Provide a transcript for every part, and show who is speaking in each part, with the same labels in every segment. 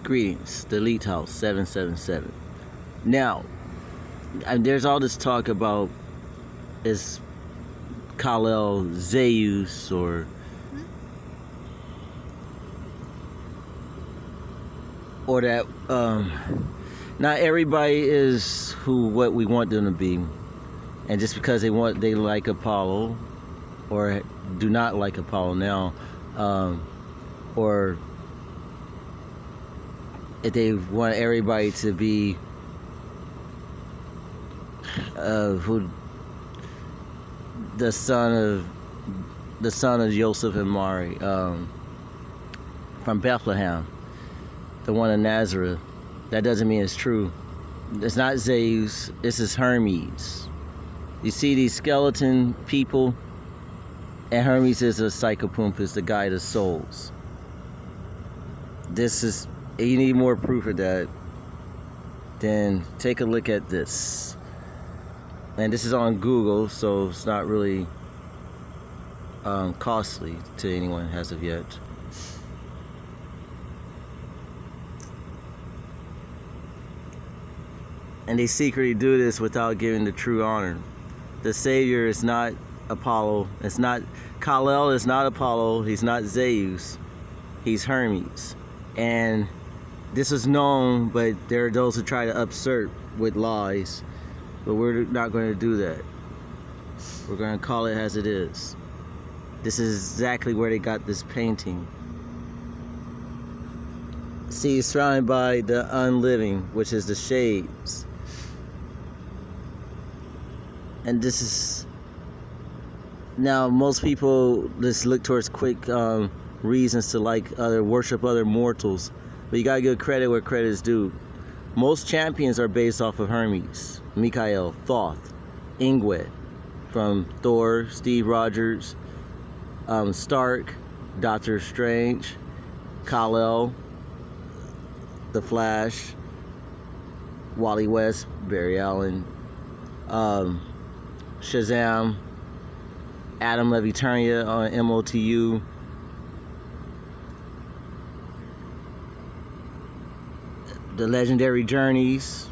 Speaker 1: Greetings, the Elite House 777. Now, there's all this talk about is Kal-El Zeus or that not everybody is what we want them to be, and just because they like Apollo or do not like Apollo now, or if they want everybody to be who the son of Joseph and Mary from Bethlehem, the one of Nazareth. That doesn't mean it's true. It's not Zeus. This is Hermes. You see these skeleton people, and Hermes is a psychopumpus, the guide of souls. This is, if you need more proof of that, then take a look at this. And this is on Google, so it's not really costly to anyone as of yet. And they secretly do this without giving the true honor. The Savior is not Apollo. It's not Kal-El. Is not Apollo. He's not Zeus. He's Hermes. And this is known, but there are those who try to upsert with lies. But we're not going to do that. We're going to call it as it is. This is exactly where they got this painting. See, it's surrounded by the unliving, which is the shades. And this is, now most people just look towards quick reasons to worship other mortals, but you gotta give credit where credit is due. Most champions are based off of Hermes, Michael, Thoth, Ingrid, from Thor, Steve Rogers, Stark, Doctor Strange, Kal-El, The Flash, Wally West, Barry Allen, Shazam, Adam of Eternia on MOTU, the Legendary Journeys.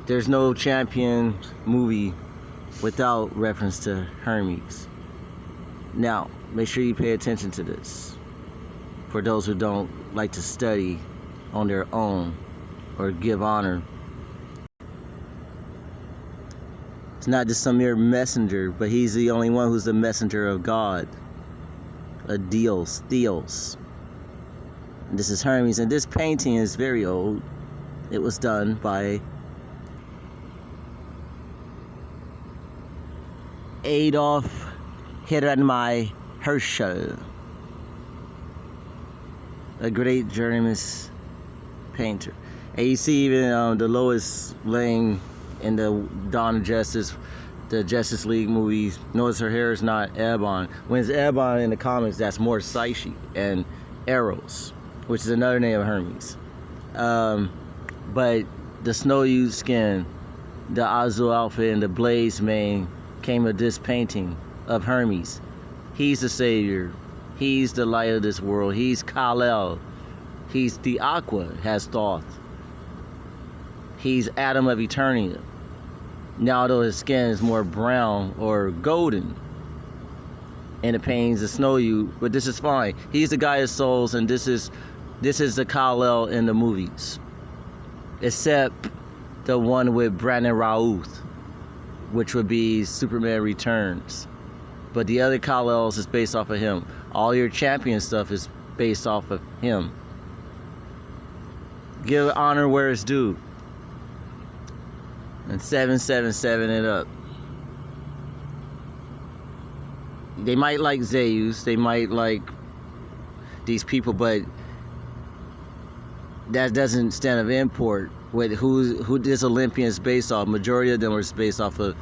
Speaker 1: There's no champion movie without reference to Hermes. Now, make sure you pay attention to this. For those who don't like to study on their own or give honor. It's not just some mere messenger, but he's the only one who's the messenger of God. A Theos. And this is Hermes, and this painting is very old. It was done by Adolf Hieronymus Herschel, a great German painter. And you see even the Lois Lane in the Dawn of Justice, the Justice League movies, notice her hair is not ebon. When it's ebon in the comics, that's more Psyche and EROS, which is another name of Hermes. But the snow-hued skin, the Azul outfit, and the blaze mane came of this painting of Hermes. He's the savior. He's the light of this world. He's Kal-El. He's the Aqua, has Thoth. He's Adam of Eternia. Now, although his skin is more brown or golden, and the paintings of snow you, but this is fine. He's the guy of souls, and this is the Kal-El in the movies, except the one with Brandon Routh, which would be Superman Returns. But the other Kal-Els is based off of him. All your champion stuff is based off of him. Give honor where it's due. And 777 it up. They might like Zeus, they might like these people, but that doesn't stand of import with who this Olympian is based off. Majority of them are based off of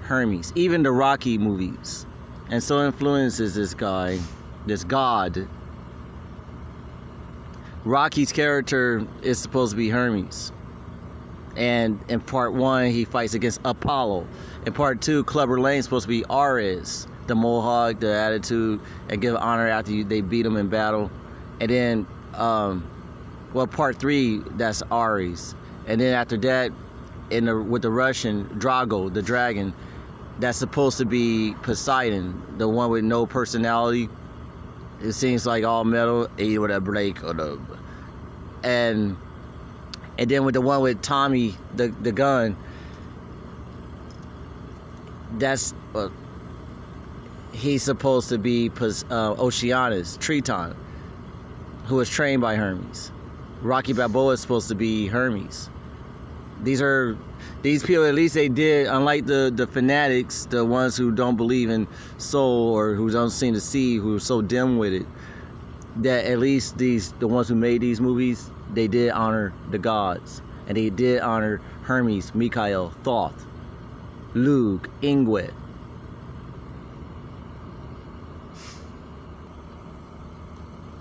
Speaker 1: Hermes. Even the Rocky movies. And so influences this guy, this god. Rocky's character is supposed to be Hermes. And in part 1, he fights against Apollo. In part 2, Clubber Lane's supposed to be Ares, the Mohawk, the attitude, and give honor after they beat him in battle. And then, well, part 3, that's Ares. And then after that, with the Russian, Drago, the dragon, that's supposed to be Poseidon, the one with no personality. It seems like all metal, with a break or the, and then with the one with Tommy, the gun, that's he's supposed to be Oceanus, Triton, who was trained by Hermes. Rocky Balboa is supposed to be Hermes. These people, at least they did, unlike the fanatics, the ones who don't believe in soul or who don't seem to see, who are so dim with it, that at least the ones who made these movies, they did honor the gods. And they did honor Hermes, Michael, Thoth, Lug, Ingwe.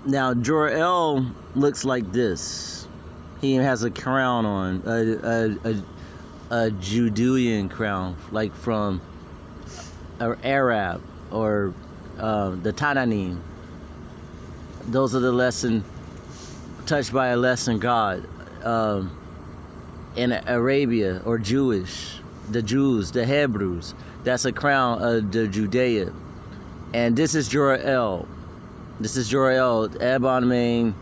Speaker 1: Now, Jor-El looks like this. He has a crown on, a Judean crown, like from an Arab or the Tananim. Those are the lesson, touched by a lesson God. In Arabia, or Jewish, the Jews, the Hebrews, that's a crown of the Judea. And this is Jor-El. This is Jor-El, Ebonmain.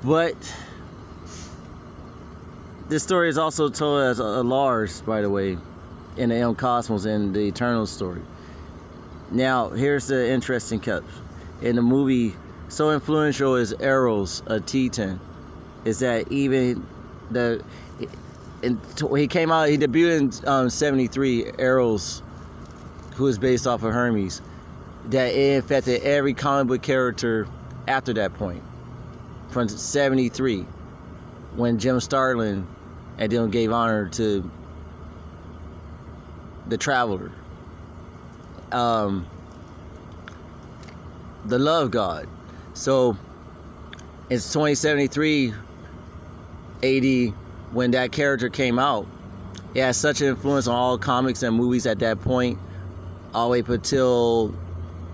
Speaker 1: But this story is also told as a Lars, by the way, in the M Cosmos and the Eternal story. Now, here's the interesting cut. In the movie, so influential is EROS, a Titan, is that even he came out, he debuted in 73, EROS, who is based off of Hermes, that it infected every comic book character after that point. From 73, when Jim Starlin and then gave honor to the Traveler, the Love God. So it's 2073 AD when that character came out. It had such an influence on all comics and movies at that point, all the way up until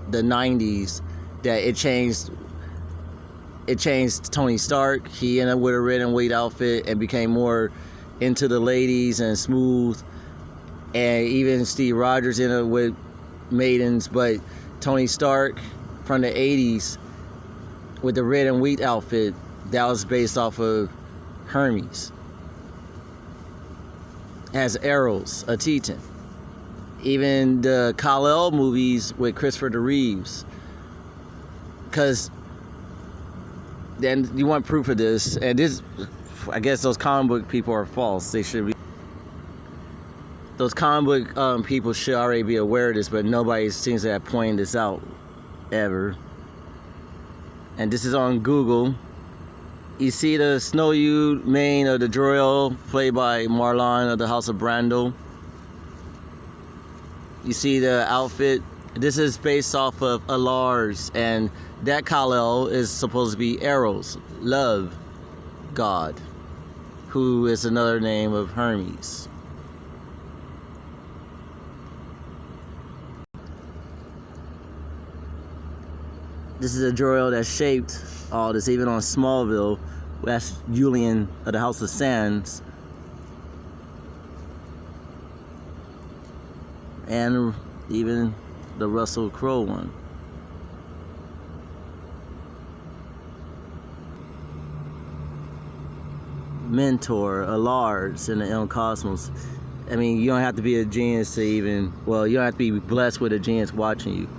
Speaker 1: the 90s, that it changed Tony Stark. He ended up with a red and white outfit and became more into the ladies and smooth. And even Steve Rogers ended up with maidens. But Tony Stark from the 80s with the red and white outfit, that was based off of Hermes. As EROS, a Titan. Even the Kal-El movies with Christopher Reeves. Because then you want proof of this, and this, I guess those comic book people are false. They should be. Those comic book people should already be aware of this, but nobody seems to have pointed this out ever. And this is on Google. You see the Snow-Hued mane of the Jor-El, played by Marlon of the House of Brando. You see the outfit. This is based off of Lars, and that Kal-El is supposed to be Eros, love God, who is another name of Hermes. This is a Jor-El that shaped all this, even on Smallville. That's Julian of the House of Sands. And even the Russell Crowe one. Mentor, a Lars in the M Cosmos. I mean, you don't have to be a genius to even, well, you don't have to be blessed with a genius watching you.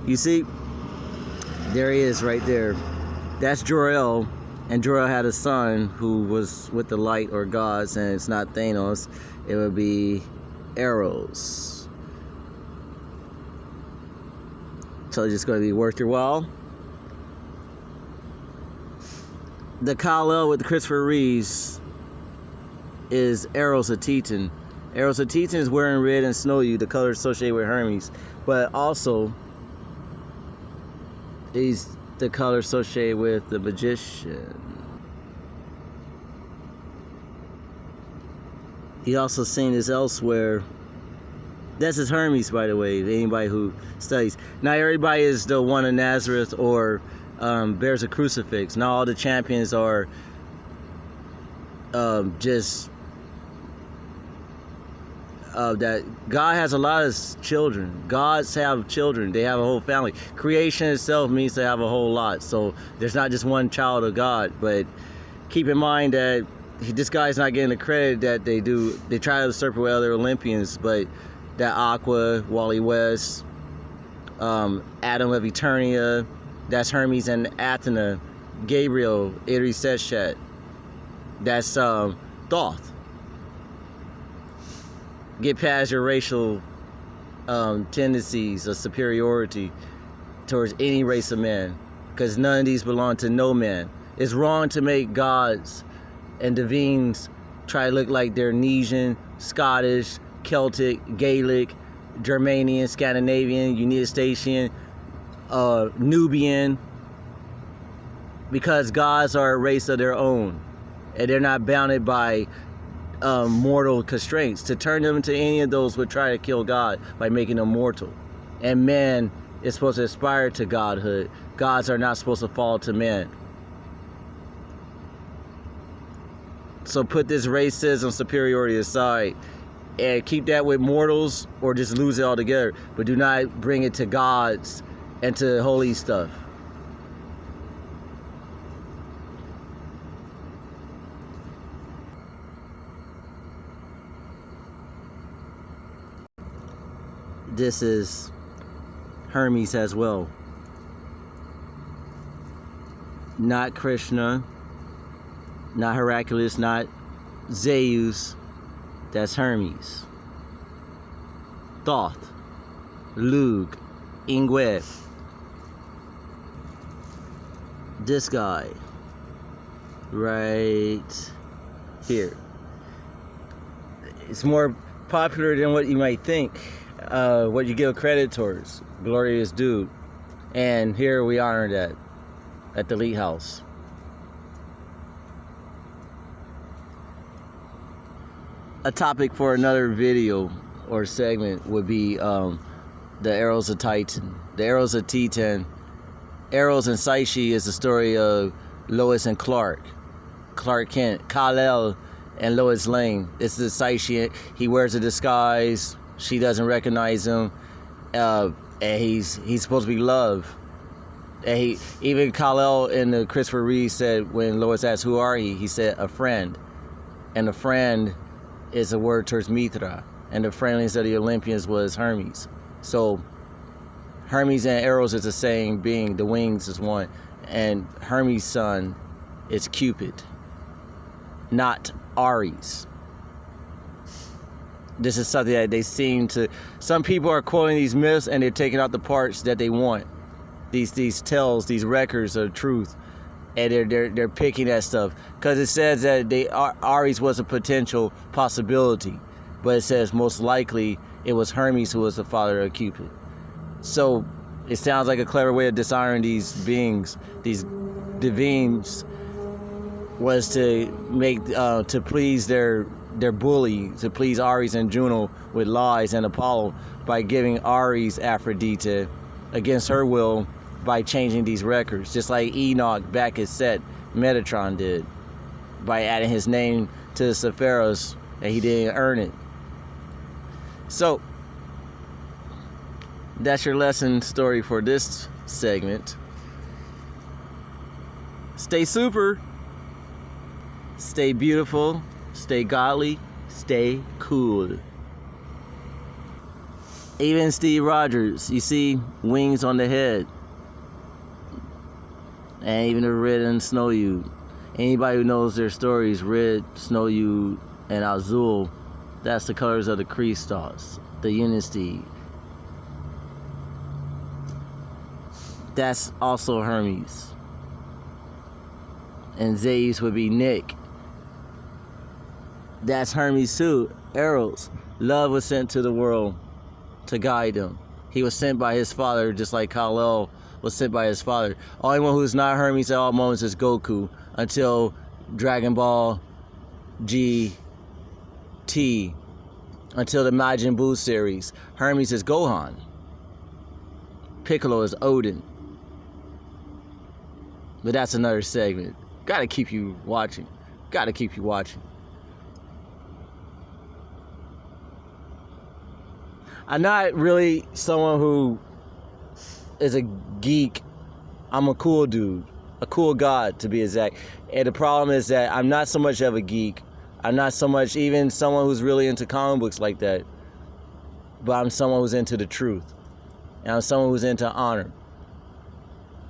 Speaker 1: You see, there he is right there. That's Jor-El, and Jor-El had a son who was with the light or gods, and it's not Thanos, it would be EROS. So it's just going to be worth your while. The Kal-El with Christopher Reeves is EROS, a Titan. EROS, a Titan is wearing red and Snow-Hued, the color associated with Hermes, but also he's the color associated with the Magician. He also seen this elsewhere. This is Hermes, by the way, anybody who studies. Not everybody is the one of nazeReTh or bears a crucifix. Not all the champions are just that. God has a lot of children. Gods have children. They have a whole family. Creation itself means to have a whole lot. So there's not just one child of God. But keep in mind that this guy's not getting the credit that they do. They try to usurp with other Olympians, but that Aqua, Wally West, Adam of Eternia, that's Hermes and Athena, Gabriel, ERos, that's Thoth. Get past your racial tendencies of superiority towards any race of men, because none of these belong to no man. It's wrong to make gods and divines try to look like they're Nesian, Scottish, Celtic, Gaelic, Germanian, Scandinavian, Unitastatian, Nubian, because gods are a race of their own and they're not bounded by mortal constraints. To turn them into any of those would try to kill God by making them mortal. And man is supposed to aspire to godhood. Gods are not supposed to fall to man. So put this racism, superiority aside and keep that with mortals, or just lose it altogether. But do not bring it to gods and to holy stuff. This is Hermes as well. Not Krishna, not Hercules, not Zeus. That's Hermes. Thoth, Lug, Ingwe. This guy right here. It's more popular than what you might think. What you give credit towards. Glorious dude. And here we honor that at the Elite House. A topic for another video or segment would be the EROS of Titan. The EROS of Titan. EROS and Psyche is the story of Lois and Clark. Clark Kent, Kal-El, and Lois Lane. It's the Psyche. He wears a disguise. She doesn't recognize him, and he's supposed to be love. And even Kal-El in the Christopher Reeve said, when Lois asked who are he said a friend, and a friend is a word towards Mithra, and the friendliest of the Olympians was Hermes. So Hermes and Eros is the same being. The wings is one, and Hermes' son is Cupid, not Ares. This is something that they seem to. Some people are quoting these myths and they're taking out the parts that they want. These tales, these records of truth, and they're picking that stuff because it says that Ares was a potential possibility, but it says most likely it was Hermes who was the father of Cupid. So it sounds like a clever way of dishonoring these beings, these divines, was to make to please their bully, to please Ares and Juno with lies, and Apollo by giving Ares Aphrodite against her will by changing these records, just like Enoch back at Set, Metatron did, by adding his name to the Sephiros, and he didn't earn it. So that's your lesson story for this segment. Stay super, stay beautiful, stay godly, stay cool. Even Steve Rogers, you see wings on the head. And even the red and snow you. Anybody who knows their stories, red, snow you, and azul, that's the colors of the Christos, the Unity. That's also Hermes. And Zeus would be Nick. That's Hermes too, Eros. Love was sent to the world to guide him. He was sent by his father, just like Kal-El was sent by his father. Only one who's not Hermes at all moments is Goku, until Dragon Ball GT, until the Majin Buu series. Hermes is Gohan. Piccolo is Odin. But that's another segment. Gotta keep you watching. Gotta keep you watching. I'm not really someone who is a geek. I'm a cool dude. A cool god, to be exact. And the problem is that I'm not so much of a geek. I'm not so much even someone who's really into comic books like that. But I'm someone who's into the truth. And I'm someone who's into honor.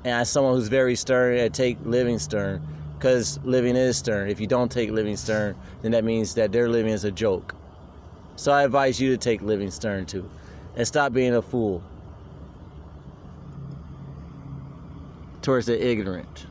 Speaker 1: And I'm someone who's very stern and take living stern. Because living is stern. If you don't take living stern, then that means that their living is a joke. So I advise you to take living stern too. And stop being a fool towards the ignorant.